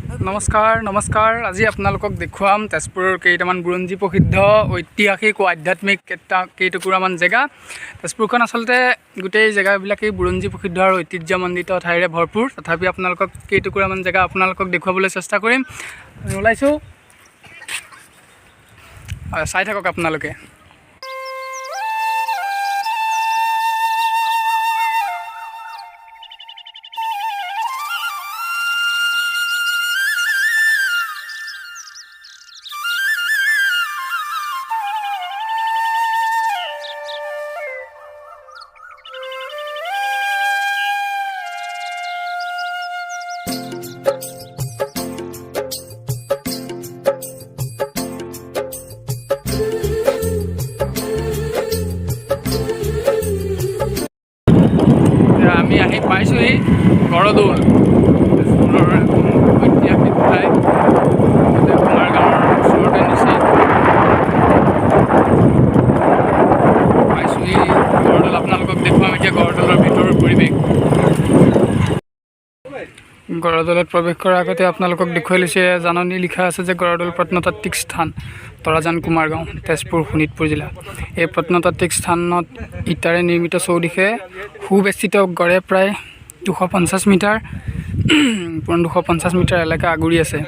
নমস্কাৰ আজি আপোনালোকক দেখুৱাম তেজপুৰৰ কেইটামান বুৰঞ্জী প্ৰসিদ্ধ ঐতিহাসিক ও আধ্যাত্মিক কেইটুকুৰামান জেগা। তেজপুৰখন আচলতে গোটেই জেগাবিলাকেই বুৰঞ্জী প্ৰসিদ্ধ আৰু ঐতিহ্যমণ্ডিত ঠাইৰে ভৰপূৰ। তথাপি আপোনালোকক কেইটুকুৰামান জেগা আপোনালোকক দেখুৱাবলৈ চেষ্টা কৰিম। ওলাইছোঁ, চাই থাকক আপোনালোকে। আমি আহি পাইছোঁহি গড়দৌল, তেজপুৰৰ ঐতিহাসিক ঠাই। কুমাৰ গাঁৱৰ ওচৰতে নিচেই পাইছোঁহি গড়দৌল। আপোনালোকক দেখুৱাম এতিয়া গড়দৌলৰ ভিতৰৰ পৰিৱেশ। গড়দৌলত প্ৰৱেশ কৰাৰ আগতে আপোনালোকক দেখুৱাই লৈছে জাননী লিখা আছে যে গড়দৌল প্ৰত্নতাত্ত্বিক স্থান, তৰাজান কুমাৰ গাঁও, তেজপুৰ, শোণিতপুৰ জিলা। এই প্ৰত্নতাত্ত্বিক স্থানত ইটাৰে নিৰ্মিত চৌদিশে সুবেষ্টিত গড়ে প্ৰায় 250 মিটাৰ এলেকা আগুৰি আছে।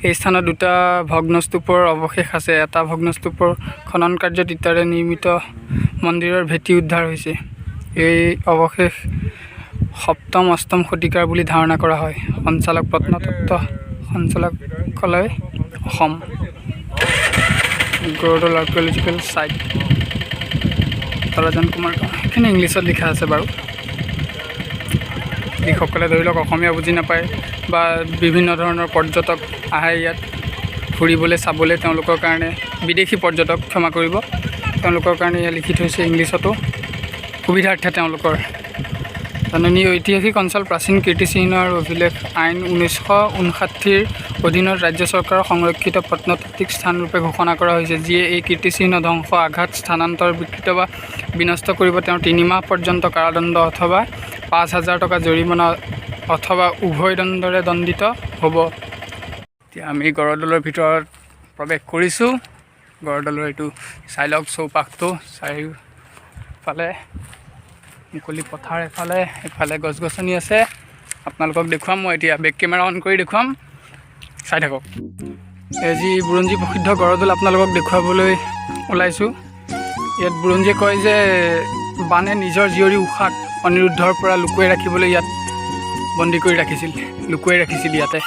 এই স্থানত দুটা ভগ্নস্তূপৰ অৱশেষ আছে। এটা ভগ্নস্তূপৰ খনন কাৰ্যত ইটাৰে নিৰ্মিত মন্দিৰৰ ভেটি উদ্ধাৰ হৈছে। এই অৱশেষ 7ম-8ম শতিকাৰ বুলি ধাৰণা কৰা হয়। সঞ্চালক প্ৰত্নতত্ত্ব সঞ্চালকালয়, অসম। গড়দৌল আৰ্কিঅলজিকেল ছাইট, তৰাজান কুমাৰ গাঁও। সেইখিনি ইংলিছত লিখা আছে বাৰু। যিসকলে ধৰি লওক অসমীয়া বুজি নাপায় বা বিভিন্ন ধৰণৰ পৰ্যটক আহে ইয়াত ফুৰিবলৈ চাবলৈ, তেওঁলোকৰ কাৰণে, বিদেশী পৰ্যটক ক্ষমা কৰিব, তেওঁলোকৰ কাৰণে ইয়াত লিখি থৈছে ইংলিছতো, সুবিধাৰ্থে তেওঁলোকৰ। জাননী: ঐতিহাসিক অঞ্চল প্ৰাচীন কীৰ্তিচিহ্ন আৰু অভিলেখ আইন 1959ৰ অধীনত ৰাজ্য চৰকাৰৰ সংৰক্ষিত প্ৰত্নতাত্ত্বিক স্থানৰূপে ঘোষণা কৰা হৈছে, যিয়ে এই কীৰ্তিচিহ্ন ধ্বংস, আঘাত, স্থানান্তৰ, বিকৃত বা বিনষ্ট কৰিব তেওঁৰ 3 মাহ পৰ্যন্ত কাৰাদণ্ড অথবা 5,000 টকা জৰিমনা অথবা উভয় দণ্ডৰে দণ্ডিত হ'ব। এতিয়া আমি গড়দৌলৰ ভিতৰত প্ৰৱেশ কৰিছোঁ। গড়দৌলৰ এইটো চাই লওক চৌপাশটো, চাৰিওফালে মুকলি পথাৰ, এফালে গছ গছনি আছে। আপোনালোকক দেখুৱাম মই এতিয়া, বেক কেমেৰা অন কৰি দেখুৱাম, চাই থাকক। যি বুৰঞ্জী প্ৰসিদ্ধ গড়দৌল আপোনালোকক দেখুৱাবলৈ ওলাইছোঁ। ইয়াত বুৰঞ্জীয়ে কয় যে বানে নিজৰ জীয়ৰী উষাক অনিৰুদ্ধৰ পৰা লুকুৱাই ৰাখিবলৈ ইয়াত বন্দী কৰি লুকুৱাই ৰাখিছিল ইয়াতে।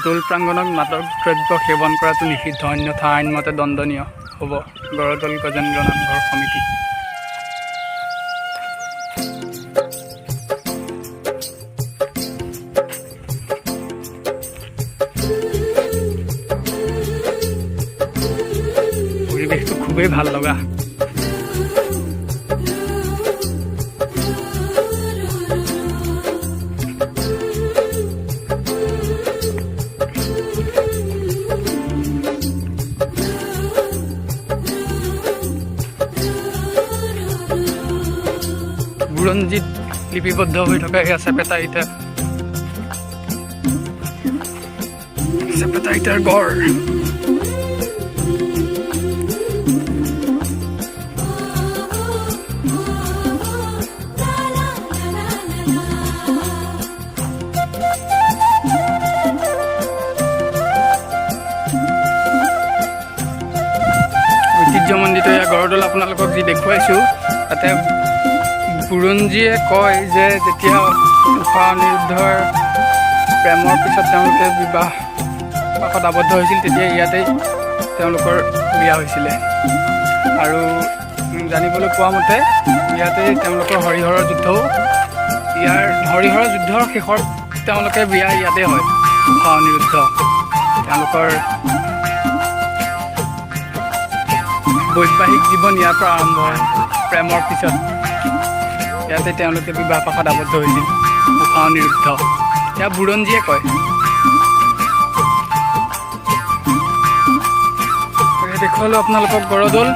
দৌল প্ৰাংগণত মাদক দ্ৰব্য সেৱন কৰাটো নিষিদ্ধ, অন্যথা আইনমতে দণ্ডনীয় হ'ব। গড়দৌল গজেন্দ্ৰ নামঘৰ সমিতি। পৰিৱেশটো খুবেই ভাল লগা। বুৰঞ্জীত লিপিবদ্ধ হৈ থকা এয়া চেপেটা ইটাৰ গড়। ঐতিহ্যমণ্ডিত এয়া গড়দৌল আপোনালোকক যি দেখুৱাইছোঁ, তাতে বুৰঞ্জীয়ে কয় যে যেতিয়া উষা অনিৰুদ্ধৰ প্ৰেমৰ পিছত তেওঁলোকে বিবাহত আবদ্ধ হৈছিল, তেতিয়া ইয়াতেই তেওঁলোকৰ বিয়া হৈছিলে। আৰু জানিবলৈ পোৱা মতে ইয়াতেই তেওঁলোকৰ হৰিহৰৰ যুদ্ধৰ শেষত তেওঁলোকে বিয়া ইয়াতে হয়। উষা অনিৰুদ্ধ তেওঁলোকৰ বৈবাহিক জীৱন ইয়াৰ পৰা আৰম্ভ হয়। প্ৰেমৰ পিছত ইয়াতে তেওঁলোকে বিবাহ পাশত আবদ্ধ হৈছিল। উষা অনিৰুদ্ধ, এয়া বুৰঞ্জীয়ে কয়। দেখুৱালোঁ আপোনালোকক গড়দৌল,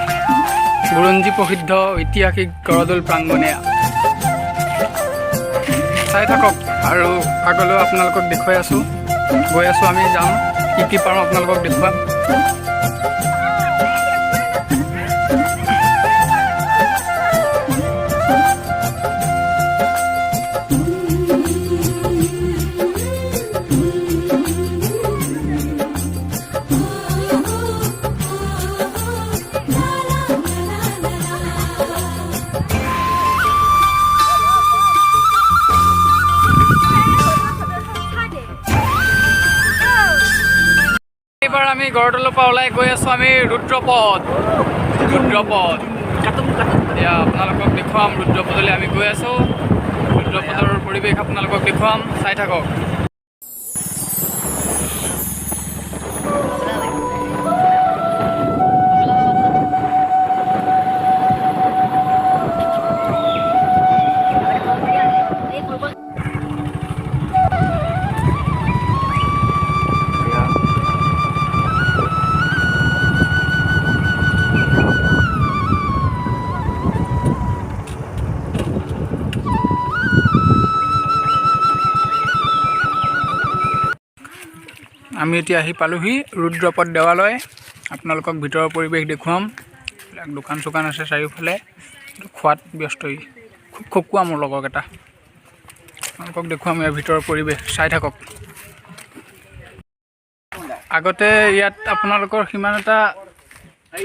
বুৰঞ্জী প্ৰসিদ্ধ ঐতিহাসিক গড়দৌল প্ৰাংগণে। চাই থাকক আৰু আগলৈও আপোনালোকক দেখুৱাই আছোঁ, গৈ আছোঁ, আমি যাম, কি পাৰোঁ আপোনালোকক দেখুৱাম। এইবাৰ আমি গড়তলৰ পৰা ওলাই গৈ আছোঁ, আমি ৰুদ্ৰপদ এতিয়া আপোনালোকক দেখুৱাম। ৰুদ্ৰপদলৈ আমি গৈ আছোঁ, ৰুদ্ৰপদৰ পৰিৱেশ আপোনালোকক দেখুৱাম, চাই থাকক। আমি এতিয়া আহি পালোহি ৰুদ্ৰপদ দেৱালয়। আপোনালোকক ভিতৰৰ পৰিৱেশ দেখুৱাম। দোকান চোকান আছে চাৰিওফালে, খোৱাত ব্যস্তই, খুব খকুৱা মোৰ লগৰকেইটা। আপোনালোকক দেখুৱাম ইয়াৰ ভিতৰৰ পৰিৱেশ, চাই থাকক। আগতে ইয়াত আপোনালোকৰ সিমান এটা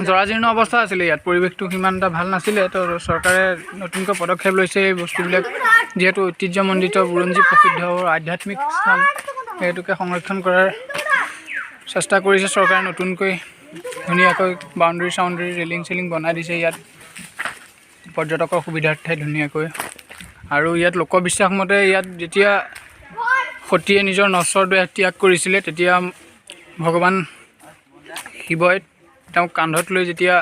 জৰাজীৰ্ণ অৱস্থা আছিলে, ইয়াত পৰিৱেশটো সিমান এটা ভাল নাছিলে। তো চৰকাৰে নতুনকৈ পদক্ষেপ লৈছে এই বস্তুবিলাক, যিহেতু ঐতিহ্যমণ্ডিত বুৰঞ্জী প্ৰসিদ্ধ আধ্যাত্মিক স্থান, সেইটোকে সংৰক্ষণ কৰাৰ চেষ্টা কৰিছে চৰকাৰে। নতুনকৈ ধুনীয়াকৈ বাউণ্ডেৰী ৰেলিং চেলিং বনাই দিছে ইয়াত পৰ্যটকৰ সুবিধাৰ্থে ধুনীয়াকৈ। আৰু ইয়াত লোকবিশ্বাস মতে ইয়াত যেতিয়া সতীয়ে নিজৰ নশ্বৰ দেহ ত্যাগ কৰিছিলে, তেতিয়া ভগৱান শিৱই তেওঁক কান্ধত লৈ যেতিয়া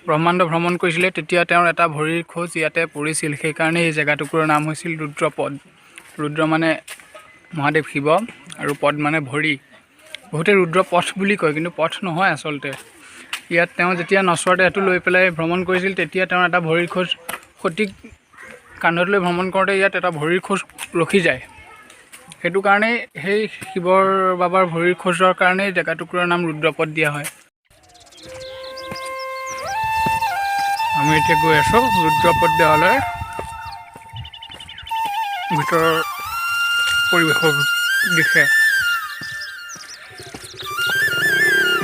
ব্ৰহ্মাণ্ড ভ্ৰমণ কৰিছিলে, তেতিয়া তেওঁৰ এটা ভৰিৰ খোজ ইয়াতে পৰিছিল। সেইকাৰণে এই জেগাটুকুৰৰ নাম হৈছিল ৰুদ্ৰপদ। ৰুদ্ৰ মানে মহাদেৱ শিৱ আৰু পদ মানে ভৰি। বহুতে ৰুদ্ৰপথ বুলি কয়, কিন্তু পথ নহয় আচলতে। ইয়াত তেওঁ যেতিয়া নশ্বৰ দেহটো লৈ পেলাই ভ্ৰমণ কৰিছিল, তেতিয়া তেওঁৰ এটা ভৰিৰ খোজ সতীক কান্ধত লৈ ভ্ৰমণ কৰোঁতে ইয়াত এটা ভৰিৰ খোজ ৰখি যায়। সেইটো কাৰণেই সেই শিৱৰ বাবাৰ ভৰিৰ খোজৰ কাৰণেই জেগাটুকুৰৰ নাম ৰুদ্ৰপদ দিয়া হয়। আমি এতিয়া গৈ আছোঁ ৰুদ্ৰপদ দেৱালয়ৰ ভিতৰৰ পৰিৱেশৰ দিশে।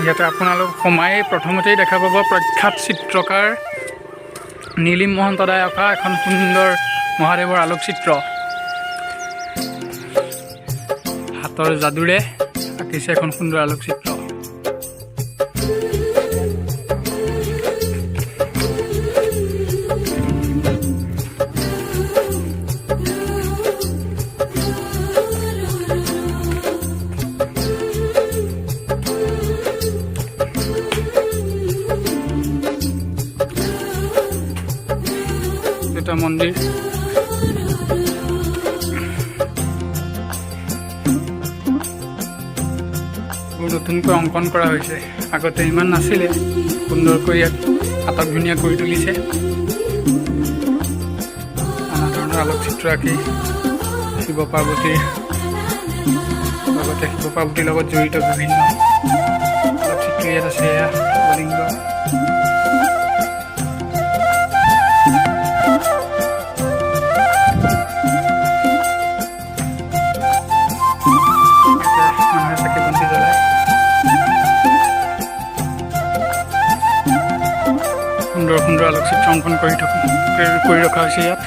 ইয়াতে আপোনালোক সোমাই প্ৰথমতেই দেখা পাব প্ৰখ্যাত চিত্ৰকাৰ নীলিম মহন্ত দাই অঁকা এখন সুন্দৰ মহাদেৱৰ আলোকচিত্ৰ। হাতৰ যাদুৰে আঁকিছে এখন সুন্দৰ আলোকচিত্ৰ। এটা মন্দিৰ, নতুনকৈ অংকন কৰা হৈছে, আগতে ইমান নাছিলে। সুন্দৰকৈ ইয়াক আটক ধুনীয়া কৰি তুলিছে। নানা ধৰণৰ আলোকচিত্ৰ আঁকি শিৱ পাৰ্বতীৰ লগতে শিৱ পাৰ্বতীৰ লগত জড়িত বিভিন্ন আলোকচিত্ৰ ইয়াত আছে। এয়া শিৱলিংগ, সুন্দৰ সুন্দৰ আলোকচিত্ৰ অংকন কৰি ৰখা হৈছে ইয়াত।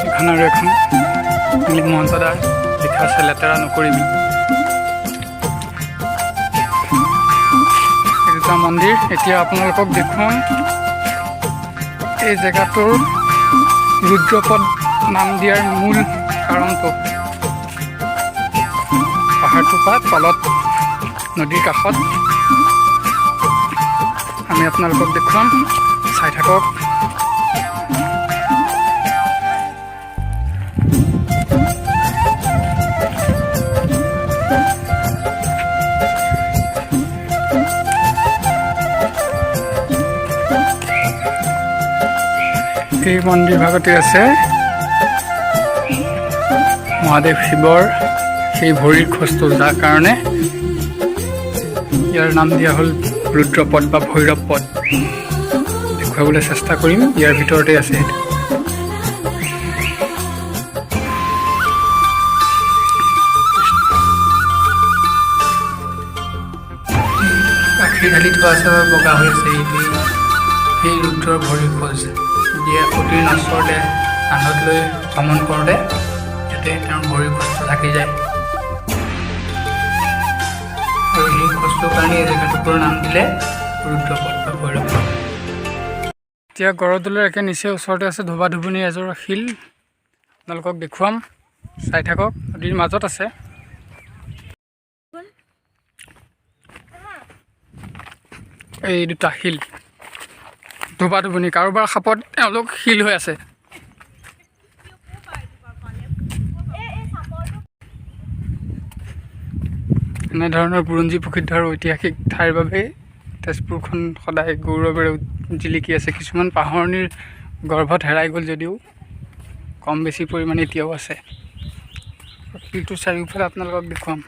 এখন আৰু এখন নীলিম মহন্ত দাৰ লিখা আছে, লেতেৰা নকৰিবি। এই দুটা মন্দিৰ এতিয়া আপোনালোকক দেখুৱাম। এই জেগাটোৰ ৰুদ্ৰপদ নাম দিয়াৰ মূল কাৰণটো, পাহাৰটোপা তলত নদীৰ কাষত। আমি আপোনালোকক দেখুৱাম, চাই থাকক। এই মন্দিৰ ভাগতে আছে মহাদেৱ শিৱৰ সেই ভৰিৰ খোজটো, যাৰ কাৰণে ইয়াৰ নাম দিয়া হ'ল ৰুদ্ৰপদ বা ভৈৰৱ পদ। দেখুৱাবলৈ চেষ্টা কৰিম, ইয়াৰ ভিতৰতে আছে সেইটো। গাখীৰ ঢালি থোৱা আছে বা বগা হৈ আছে, এইটোৱেই সেই ৰুদ্ৰৰ ভৰিৰ খোজ, যিয়ে অতি নশ্বৰতে কান্ধত লৈ ভ্ৰমণ কৰোঁতে ইয়াতে তেওঁৰ ভৰিৰ খোজটো থাকি যায়। আৰু সেই খোজটোৰ কাৰণে এই জেগাটুকুৰৰ নাম দিলে ৰুদ্ৰপদ বা ভৈৰৱ পদ। এতিয়া গড়দৌলৰ একে নিচেই ওচৰতে আছে ধোবা ধুবুনী এযোৰ শিল, আপোনালোকক দেখুৱাম, চাই থাকক। নদীৰ মাজত আছে। এই দুটা শিল ধোবা ধুবুনী, কাৰোবাৰ খাপত এওঁলোক শিল হৈ আছে। এনেধৰণৰ বুৰঞ্জী প্ৰসিদ্ধ আৰু ঐতিহাসিক ঠাইৰ বাবেই তেজপুৰখন সদায় গৌৰৱেৰে জিলিকি আছে। কিছুমান পাহৰণিৰ গৰ্ভত হেৰাই গ'ল যদিও কম বেছি পৰিমাণে এতিয়াও আছে। শিলটোৰ চাৰিওফালে আপোনালোকক দেখুৱাম।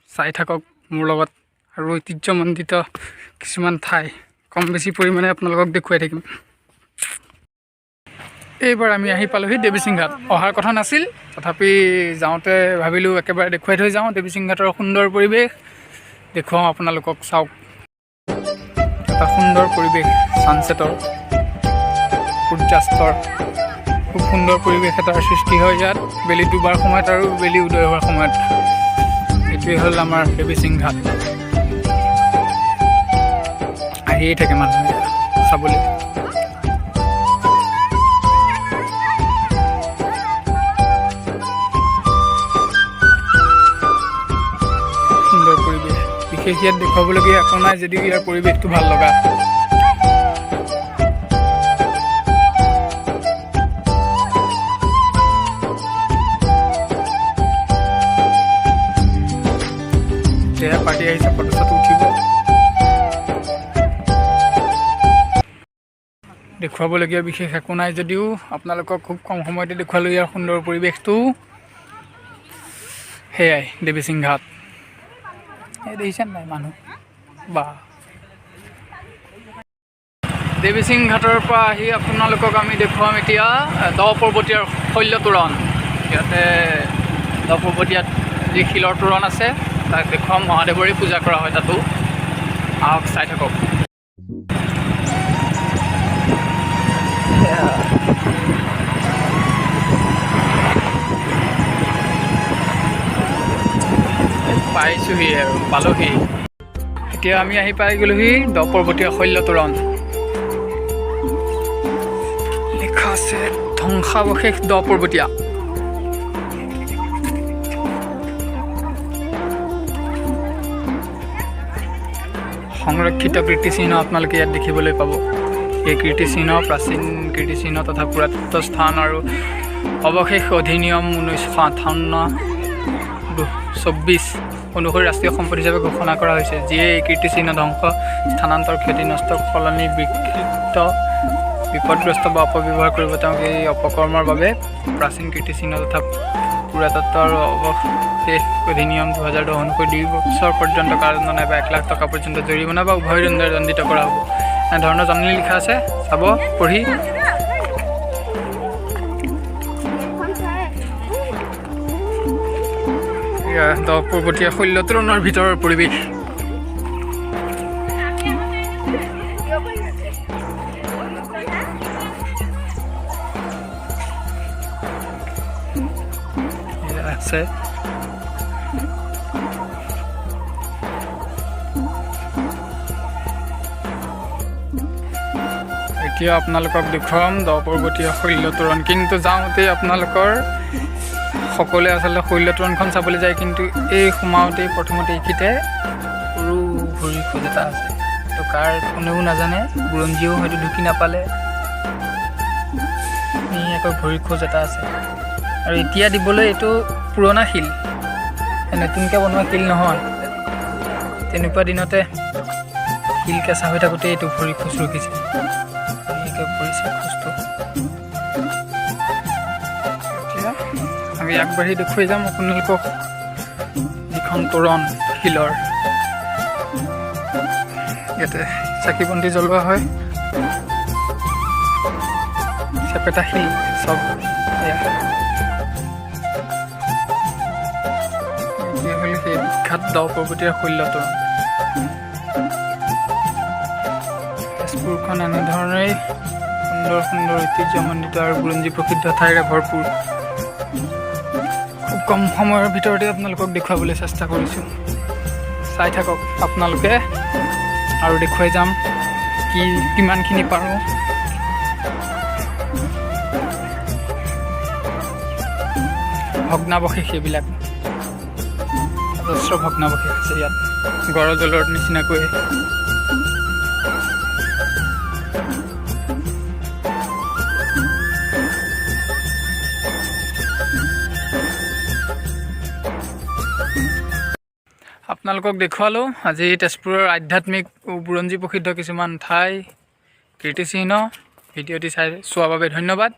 চাই থাকক মোৰ লগত, আৰু ঐতিহ্যমণ্ডিত কিছুমান ঠাই কম বেছি পৰিমাণে আপোনালোকক দেখুৱাই থাকিম। এইবাৰ আমি আহি পালোঁহি দেৱীসিং ঘাট। অহাৰ কথা নাছিল, তথাপি যাওঁতে ভাবিলোঁ একেবাৰে দেখুৱাই থৈ যাওঁ। দেৱীসিং ঘাটৰ সুন্দৰ পৰিৱেশ দেখুৱাওঁ আপোনালোকক, চাওক। এটা সুন্দৰ পৰিৱেশ, ছানছেটৰ, সূৰ্যাস্তৰ খুব সুন্দৰ পৰিৱেশ এটাৰ সৃষ্টি হয় ইয়াত বেলি ডুবাৰ সময়ত আৰু বেলি উদয় হোৱাৰ সময়ত। এইটোৱে হ'ল আমাৰ দেৱীসিং ঘাট। আহিয়ে থাকে মানুহে চাবলৈ। সুন্দৰ পৰিৱেশ, বিশেষ ইয়াত দেখুৱাবলগীয়া একো নাই যদিও ইয়াৰ পৰিৱেশটো ভাল লগা। সেয়া পাৰ্টি আহিছে, ফটো চটো উঠিব। দেখুৱাবলগীয়া বিশেষ একো নাই যদিও আপোনালোকক খুব কম সময়তে দেখুৱালোঁ ইয়াৰ সুন্দৰ পৰিৱেশটো। সেয়াই দেৱীসিং ঘাট। এই দেখিছেনে নাই মানুহ বা। দেৱীসিং ঘাটৰ পৰা আহি আপোনালোকক আমি দেখুৱাম এতিয়া দ পৰ্বতীয়াৰ শৈল তোৰণ। ইয়াতে দ পৰ্বতীয়াত যি শিলৰ তোৰণ আছে তাক দেখুৱাম। মহাদেৱৰে পূজা কৰা হয় তাতো, আহক চাই থাকক। পাইছোঁহি আৰু পালোহি। এতিয়া আমি আহি পাই গ'লোহি দ পৰ্বতীয়া শৈল তোৰণ। লিখা আছে ধ্বংসাৱশেষ দ পৰ্বতীয়া। সংৰক্ষিত কীৰ্তিচিহ্ন আপোনালোকে ইয়াত দেখিবলৈ পাব। এই কীৰ্তিচিহ্ন প্ৰাচীন কীৰ্তিচিহ্ন তথা পুৰাতত্ব স্থান আৰু অৱশেষ অধিনিয়ম 1958-24 অনুসৰি ৰাষ্ট্ৰীয় সম্পদ হিচাপে ঘোষণা কৰা হৈছে, যিয়ে এই কীৰ্তিচিহ্ন ধ্বংস, স্থানান্তৰ, ক্ষতি নষ্ট, সলনি, বিকৃত, বিপদগ্ৰস্ত বা অপব্যৱহাৰ কৰিব। তেওঁক এই অপকৰ্মৰ বাবে প্ৰাচীন কীৰ্তিচিহ্ন তথা পুৰাতত্ব আৰু অৱশেষ অধিনিয়ম 2010 অনুসৰি 2 বছৰ পৰ্যন্ত কাৰাদণ্ড নাইবা 1 লাখ টকা পৰ্যন্ত জৰিমনা বা উভয় দণ্ডেৰে দণ্ডিত কৰা হ'ব। এনেধৰণৰ জাননী লিখা আছে, চাব পঢ়ি। দ পৰ্বতীয়া শৈল তোৰণৰ ভিতৰৰ পৰিৱেশ। আছে এতিয়া আপোনালোকক দেখুৱাম দ পৰ্বতীয়া শৈল তোৰণ। কিন্তু যাওঁতেই আপোনালোকৰ সকলোৱে আচলতে শৈল তোৰণখন চাবলৈ যায়, কিন্তু এই সোমাওঁতেই প্ৰথমতে এইখিনিতে সৰু ভৰি খোজ এটা আছে। তো কাৰ কোনেও নাজানে, বুৰঞ্জীয়েও হয়তো ঢুকি নাপালে। আকৌ ভৰি খোজ এটা আছে, আৰু এতিয়া দিবলৈ এইটো পুৰণা শিল, নতুনকৈ বনোৱা শিল নহয়। তেনেকুৱা দিনতে শিল কেঁচা হৈ থাকোঁতে এইটো ভৰি খোজ ৰখিছে। বস্তু। এতিয়া আমি আগবাঢ়ি দেখুৱাই যাম আপোনালোকক যিখন তোৰণ শিলৰ। ইয়াতে চাকি বন্তি জ্বলোৱা হয়, চেপেটা শিল চব। এয়া হ'ল সেই বিখ্যাত দ পৰ্বতীয় শৈল তোৰণ। তেজপুৰখন এনেধৰণেই সুন্দৰ সুন্দৰ ঐতিহ্যমণ্ডিত আৰু বুৰঞ্জী প্ৰসিদ্ধ ঠাইৰে ভৰপূৰ। খুব কম সময়ৰ ভিতৰতে আপোনালোকক দেখুৱাবলৈ চেষ্টা কৰিছোঁ। চাই থাকক আপোনালোকে, আৰু দেখুৱাই যাম কিমানখিনি পাৰোঁ। ভগ্নাৱশেষ এইবিলাক, অজস্ৰ ভগ্নাৱশেষ আছে ইয়াত, গড়জলৰ নিচিনাকৈ। আপোনালোকক দেখুৱালোঁ আজি তেজপুৰৰ আধ্যাত্মিক বুৰঞ্জী প্ৰসিদ্ধ কিছুমান ঠাই, কীৰ্তিচিহ্ন। ভিডিঅ'টি চোৱাৰ বাবে ধন্যবাদ।